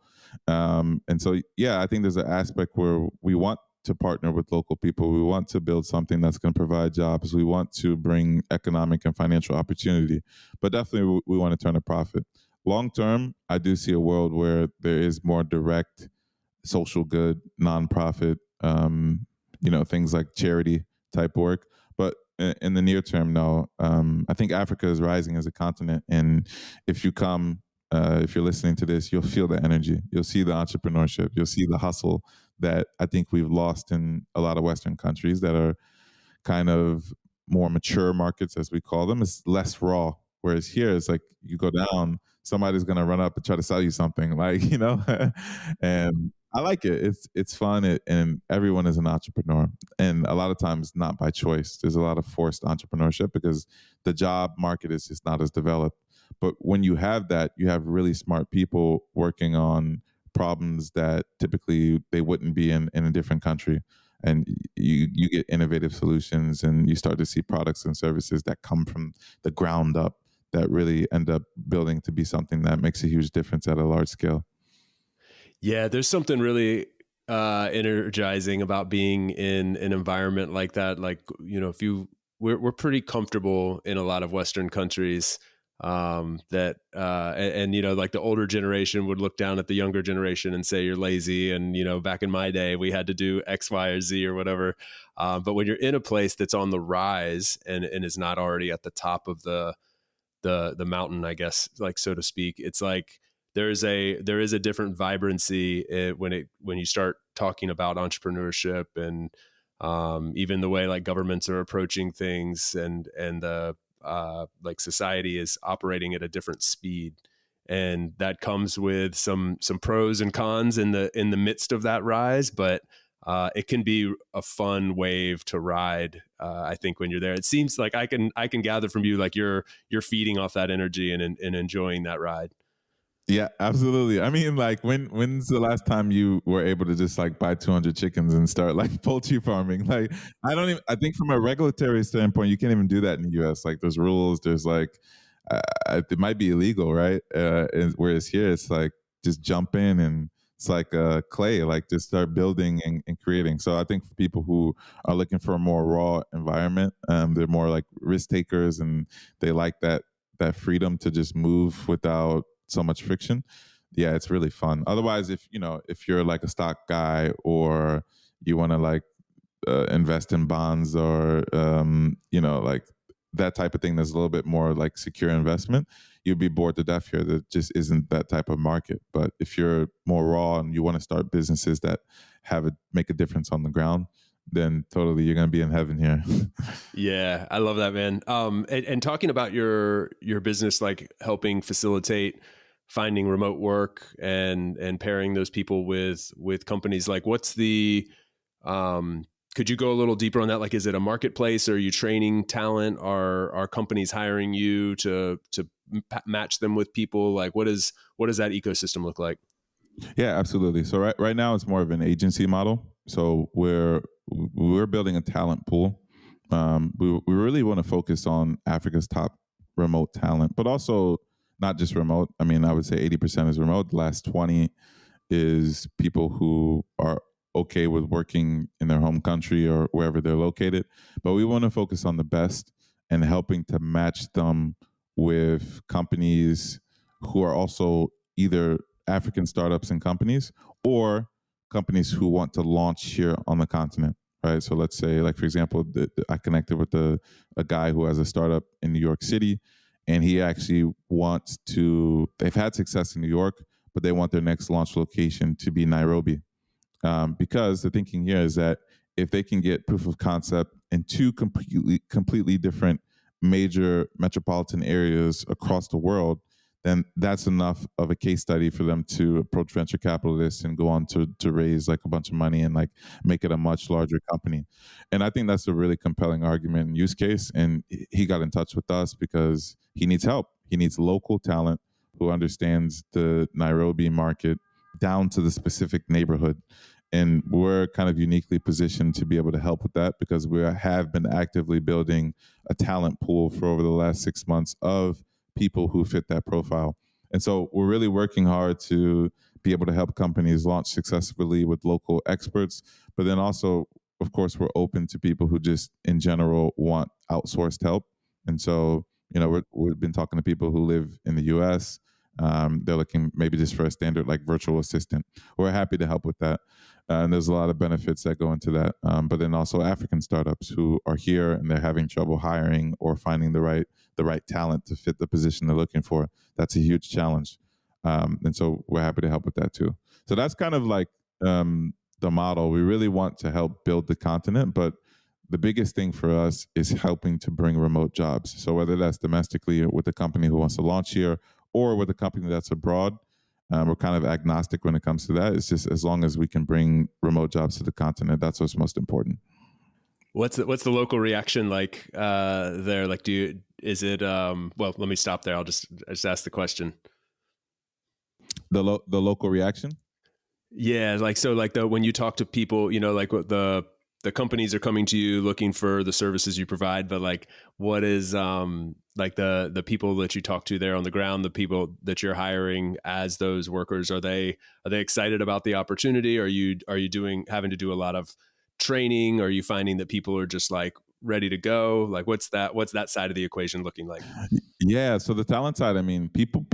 And so, yeah, I think there's an aspect where we want to partner with local people. We want to build something that's going to provide jobs. We want to bring economic and financial opportunity, but definitely we want to turn a profit. Long term, I do see a world where there is more direct social good, nonprofit, things like charity type work. But in the near term, no. I think Africa is rising as a continent, and if you come, if you're listening to this, you'll feel the energy. You'll see the entrepreneurship. You'll see the hustle that I think we've lost in a lot of Western countries that are kind of more mature markets, as we call them. It's less raw. Whereas here, it's like you go down, somebody's gonna run up and try to sell you something, like, and I like it. It's fun, and everyone is an entrepreneur, and a lot of times not by choice. There's a lot of forced entrepreneurship because the job market is just not as developed. But when you have that, you have really smart people working on problems that typically they wouldn't be in a different country, and you get innovative solutions, and you start to see products and services that come from the ground up that really end up building to be something that makes a huge difference at a large scale. Yeah, there's something really energizing about being in an environment like that. Like, if we're pretty comfortable in a lot of Western countries, that like the older generation would look down at the younger generation and say you're lazy, and back in my day we had to do X, Y, or Z or whatever. But when you're in a place that's on the rise and is not already at the top of the mountain, I guess, like, so to speak, it's like there is a different vibrancy when you start talking about entrepreneurship, and even the way like governments are approaching things, and the like society is operating at a different speed, and that comes with some pros and cons in the midst of that rise. But it can be a fun wave to ride. I think when you're there, it seems like I can gather from you like you're feeding off that energy and enjoying that ride. Yeah, absolutely. I mean, like, when's the last time you were able to just like buy 200 chickens and start like poultry farming? Like, I think from a regulatory standpoint, you can't even do that in the US. Like, there's rules, there's like, it might be illegal, right? Whereas here, it's like, just jump in, and it's like clay, like just start building and creating. So I think for people who are looking for a more raw environment, they're more like risk takers, and they like that freedom to just move without so much friction. Yeah, it's really fun. Otherwise, if you're like a stock guy, or you want to like invest in bonds, or like that type of thing that's a little bit more like secure investment, you'd be bored to death here. There just isn't that type of market. But if you're more raw and you want to start businesses that make a difference on the ground, then totally you're going to be in heaven here. Yeah, I love that, man. And talking about your business, like helping facilitate finding remote work and pairing those people with companies, like what's the could you go a little deeper on that? Like, is it a marketplace? Are you training talent? Are companies hiring you to match them with people? Like, what does that ecosystem look like? Yeah, absolutely. So right now it's more of an agency model. So we're building a talent pool. We really want to focus on Africa's top remote talent, but also not just remote. I mean, I would say 80% is remote. The last 20 is people who are okay with working in their home country or wherever they're located. But we want to focus on the best and helping to match them with companies who are also either African startups and companies, or companies who want to launch here on the continent, right? So let's say, like, for example, I connected with a guy who has a startup in New York City, and he actually they've had success in New York, but they want their next launch location to be Nairobi. Because the thinking here is that if they can get proof of concept in two completely different major metropolitan areas across the world, then that's enough of a case study for them to approach venture capitalists and go on to raise like a bunch of money and like make it a much larger company. And I think that's a really compelling argument and use case. And he got in touch with us because he needs help. He needs local talent who understands the Nairobi market down to the specific neighborhood. And we're kind of uniquely positioned to be able to help with that because we have been actively building a talent pool for over the last 6 months of people who fit that profile. And so we're really working hard to be able to help companies launch successfully with local experts. But then also, of course, we're open to people who just in general want outsourced help. And so, we've been talking to people who live in the US, They're looking maybe just for a standard like virtual assistant. We're happy to help with that. And there's a lot of benefits that go into that. But then also African startups who are here and they're having trouble hiring or finding the right talent to fit the position they're looking for. That's a huge challenge. And so we're happy to help with that too. So that's kind of like the model. We really want to help build the continent, but the biggest thing for us is helping to bring remote jobs. So whether that's domestically with a company who wants to launch here or with a company that's abroad, we're kind of agnostic when it comes to that. It's just as long as we can bring remote jobs to the continent, that's what's most important. What's the local reaction like there? Like, is it? Well, let me stop there. I'll just ask the question. The local reaction. Yeah, like so, like when you talk to people, like what the companies are coming to you looking for the services you provide, but like what is like the people that you talk to there on the ground, the people that you're hiring as those workers, are they excited about the opportunity? Are you having to do a lot of training? Are you finding that people are just like ready to go? Like what's that side of the equation looking like? Yeah, so the talent side, I mean, people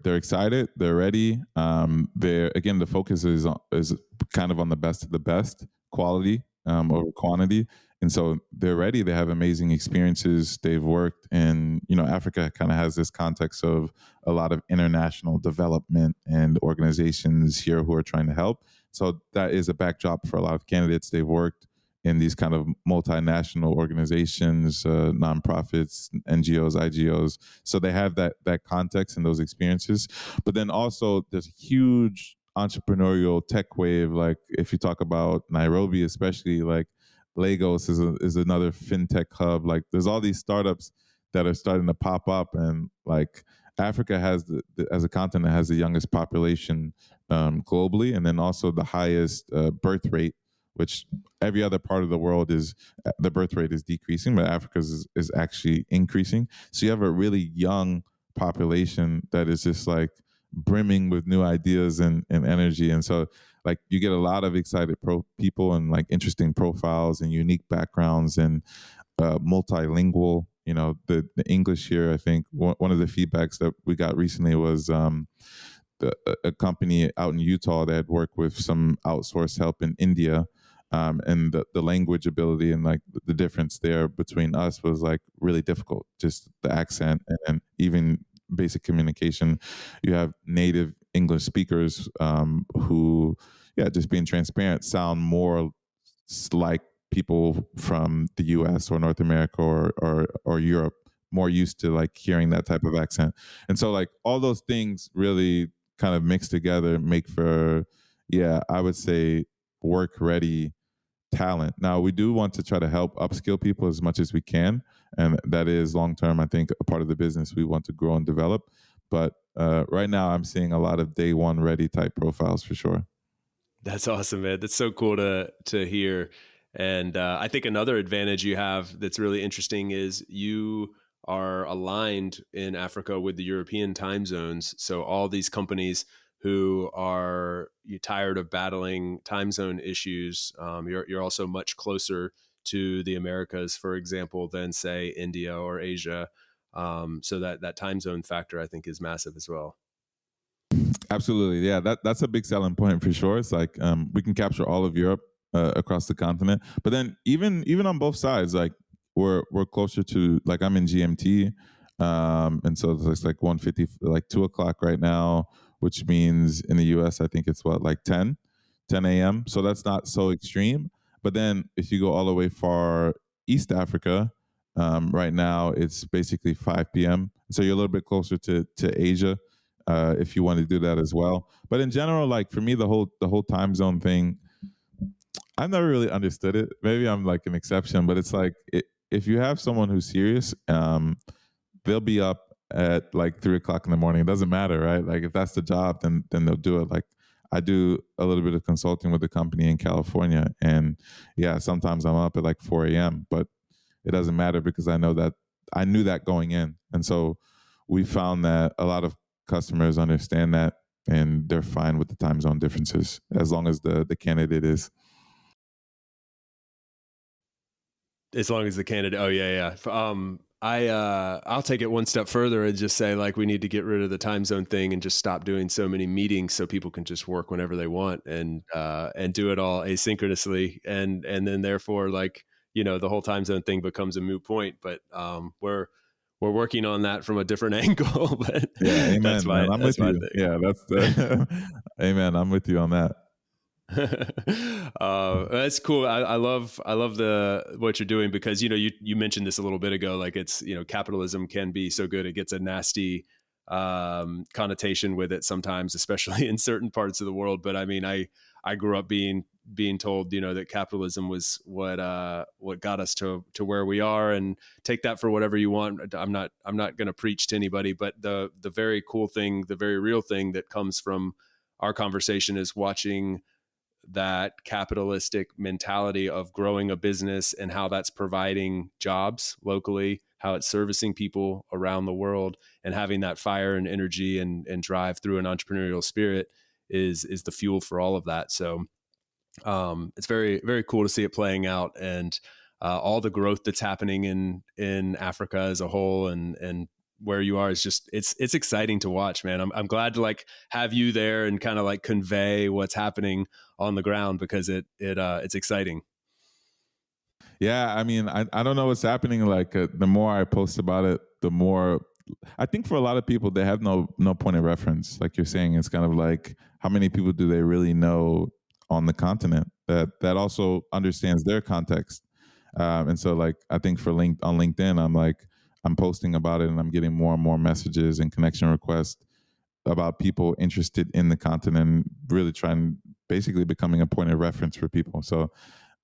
they're excited, they're ready. They're again, the focus is kind of on the best of the best quality over quantity, and so they're ready. They have amazing experiences. They've worked in Africa kind of has this context of a lot of international development and organizations here who are trying to help. So that is a backdrop for a lot of candidates. They've worked in these kind of multinational organizations, nonprofits, NGOs, IGOs. So they have that context and those experiences. But then also there's a huge entrepreneurial tech wave. Like if you talk about Nairobi, especially, like Lagos is another fintech hub. Like there's all these startups that are starting to pop up, and like Africa has as a continent has the youngest population globally, and then also the highest birth rate, which every other part of the world is the birth rate is decreasing, but Africa's is actually increasing. So you have a really young population that is just like brimming with new ideas and energy. And so like you get a lot of excited people and like interesting profiles and unique backgrounds and multilingual. The English here, I think one of the feedbacks that we got recently was a company out in Utah that had worked with some outsourced help in India. And the language ability and like the difference there between us was like really difficult, just the accent and even basic communication. You have native English speakers who, just being transparent, sound more like people from the US or North America or Europe, more used to like hearing that type of accent. And so like all those things really kind of mixed together make for, I would say work ready talent. Now, we do want to try to help upskill people as much as we can. And that is long term, I think, a part of the business we want to grow and develop. But right now, I'm seeing a lot of day one ready type profiles for sure. That's awesome, man. That's so cool to hear. And I think another advantage you have that's really interesting is you are aligned in Africa with the European time zones. So all these companies who are tired of battling time zone issues, you're also much closer to the Americas, for example, than say India or Asia. So that time zone factor, I think, is massive as well. Absolutely, yeah. That's a big selling point for sure. It's like we can capture all of Europe across the continent, but then even on both sides, like we're closer to, like I'm in GMT, and so it's like 1:50, like 2:00 right now, which means in the US, I think it's what, like 10 a.m. So that's not so extreme. But then if you go all the way far East Africa, right now it's basically 5 p.m. So you're a little bit closer to Asia if you want to do that as well. But in general, like for me, the whole time zone thing, I've never really understood it. Maybe I'm like an exception, but it's like if you have someone who's serious, they'll be up at like 3:00 in the morning. It doesn't matter, right? Like if that's the job, then they'll do it. Like I do a little bit of consulting with a company in California, and sometimes I'm up at like 4 a.m. But it doesn't matter because I know that I knew that going in, and so we found that a lot of customers understand that, and they're fine with the time zone differences as long as the candidate is. As long as the candidate, oh yeah. I'll take it one step further and just say like we need to get rid of the time zone thing and just stop doing so many meetings so people can just work whenever they want and do it all asynchronously and then therefore like the whole time zone thing becomes a moot point. But we're working on that from a different angle. But yeah, amen, that's man. I'm with my you. thing. Yeah, that's the amen. I'm with you on that. That's cool. I love what you're doing because you mentioned this a little bit ago. Like it's capitalism can be so good, it gets a nasty connotation with it sometimes, especially in certain parts of the world. But I mean, I grew up being told that capitalism was what got us to where we are, and take that for whatever you want. I'm not going to preach to anybody, but the very cool thing, the very real thing that comes from our conversation is watching that capitalistic mentality of growing a business and how that's providing jobs locally, how it's servicing people around the world, and having that fire and energy and drive through an entrepreneurial spirit is the fuel for all of that. So it's very, very cool to see it playing out, and all the growth that's happening in Africa as a whole, and where you are is just it's exciting to watch, man. I'm glad to like have you there and kind of like convey what's happening on the ground, because it's exciting. Yeah, I mean, I don't know what's happening. Like the more I post about it, the more I think for a lot of people they have no point of reference. Like you're saying, it's kind of like how many people do they really know on the continent that also understands their context. And so like I think for on LinkedIn, I'm posting about it and I'm getting more and more messages and connection requests about people interested in the continent, really trying basically becoming a point of reference for people. So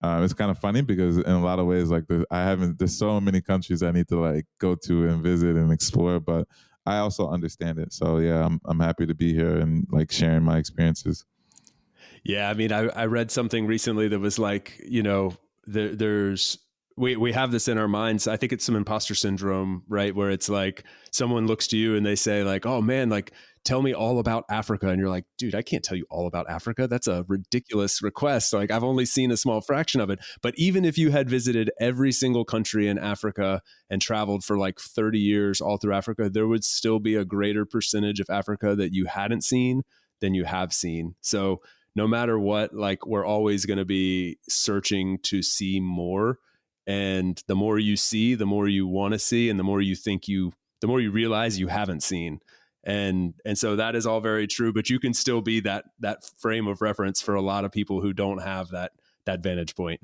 it's kind of funny because in a lot of ways, like there's so many countries I need to like go to and visit and explore, but I also understand it. So yeah, I'm happy to be here and like sharing my experiences. Yeah, I mean, I read something recently that was like, there's we have this in our minds. I think it's some imposter syndrome, right? Where it's like someone looks to you and they say like, "Oh man, like tell me all about Africa." And you're like, "Dude, I can't tell you all about Africa. That's a ridiculous request. Like I've only seen a small fraction of it." But even if you had visited every single country in Africa and traveled for like 30 years all through Africa, there would still be a greater percentage of Africa that you hadn't seen than you have seen. So no matter what, like we're always going to be searching to see more. And the more you see, the more you want to see, and the more you realize you haven't seen. And so that is all very true, but you can still be that frame of reference for a lot of people who don't have that vantage point.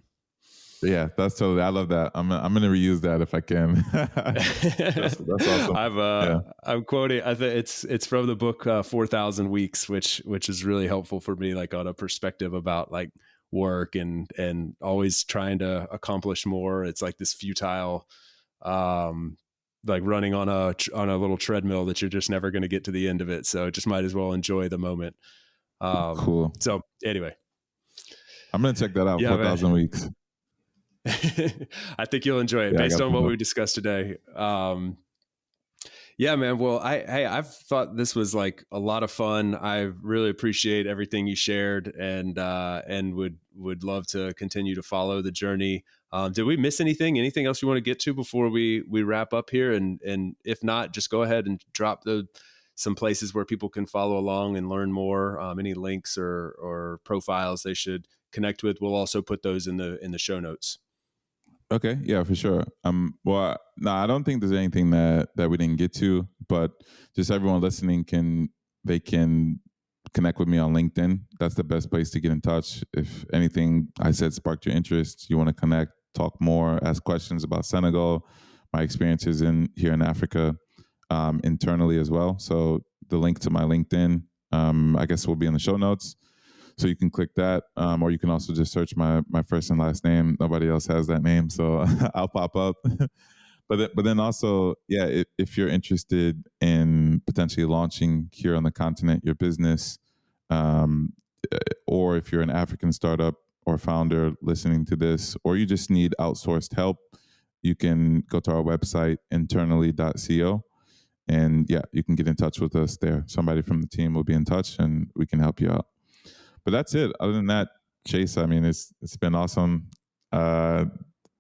Yeah, that's totally. I love that. I'm gonna reuse that if I can. That's awesome. I'm quoting. I think it's from the book 4,000 Weeks, which is really helpful for me, like on a perspective about like work and always trying to accomplish more. It's like this futile, like running on a little treadmill that you're just never going to get to the end of it. So just might as well enjoy the moment. Cool. So anyway, I'm gonna check that out. Yeah, 4,000 Weeks. I think you'll enjoy it based on what we discussed today. Yeah, man. Well, I've thought this was like a lot of fun. I really appreciate everything you shared, and would love to continue to follow the journey. Did we miss anything? Anything else you want to get to before we wrap up here? And if not, just go ahead and drop some places where people can follow along and learn more. Any links or profiles they should connect with. We'll also put those in the show notes. Okay, yeah, for sure. Well, no, I don't think there's anything that we didn't get to, but just everyone listening can connect with me on LinkedIn. That's the best place to get in touch. If anything I said sparked your interest, you want to connect, talk more, ask questions about Senegal, my experiences here in Africa, internally as well. So the link to my LinkedIn, I guess will be in the show notes. So you can click that, or you can also just search my first and last name. Nobody else has that name, so I'll pop up. But then also, yeah, if you're interested in potentially launching here on the continent your business, or if you're an African startup or founder listening to this, or you just need outsourced help, you can go to our website, internally.co. And yeah, you can get in touch with us there. Somebody from the team will be in touch and we can help you out. But that's it. Other than that, Chase, I mean, it's been awesome.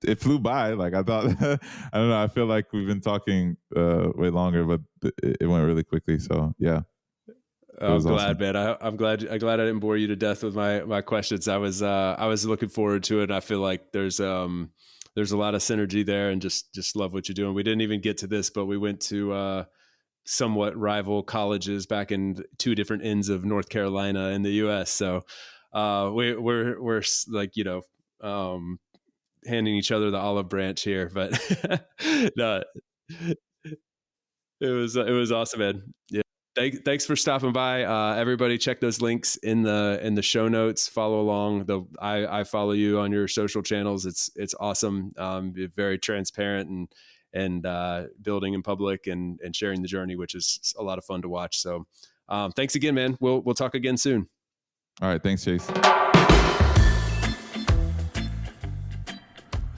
it flew by. Like I thought, I don't know. I feel like we've been talking way longer, but it went really quickly. So yeah. I'm glad, man. I'm glad I didn't bore you to death with my questions. I was looking forward to it. I feel like there's a lot of synergy there, and just love what you're doing. We didn't even get to this, but we went to somewhat rival colleges back in two different ends of North Carolina in the U.S. So we're like, handing each other the olive branch here, but no, it was awesome, man. Yeah. Thanks for stopping by. Everybody check those links in the show notes. Follow along. I follow you on your social channels. It's awesome. You're very transparent and building in public and sharing the journey, which is a lot of fun to watch. So thanks again, man. We'll talk again soon. All right. Thanks, Chase.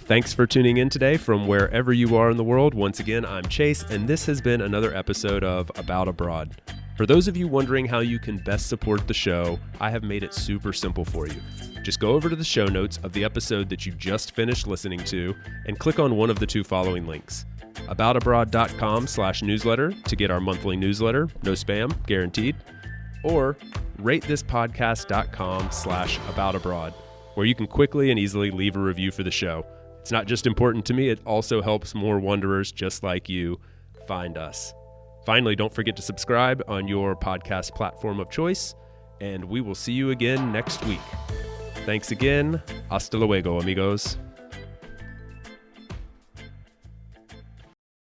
Thanks for tuning in today from wherever you are in the world. Once again, I'm Chase, and this has been another episode of About Abroad. For those of you wondering how you can best support the show, I have made it super simple for you. Just go over to the show notes of the episode that you just finished listening to and click on one of the two following links. aboutabroad.com/newsletter to get our monthly newsletter, no spam, guaranteed, or ratethispodcast.com/aboutabroad, where you can quickly and easily leave a review for the show. It's not just important to me, it also helps more wanderers just like you find us. Finally, don't forget to subscribe on your podcast platform of choice, and we will see you again next week. Thanks again. Hasta luego, amigos.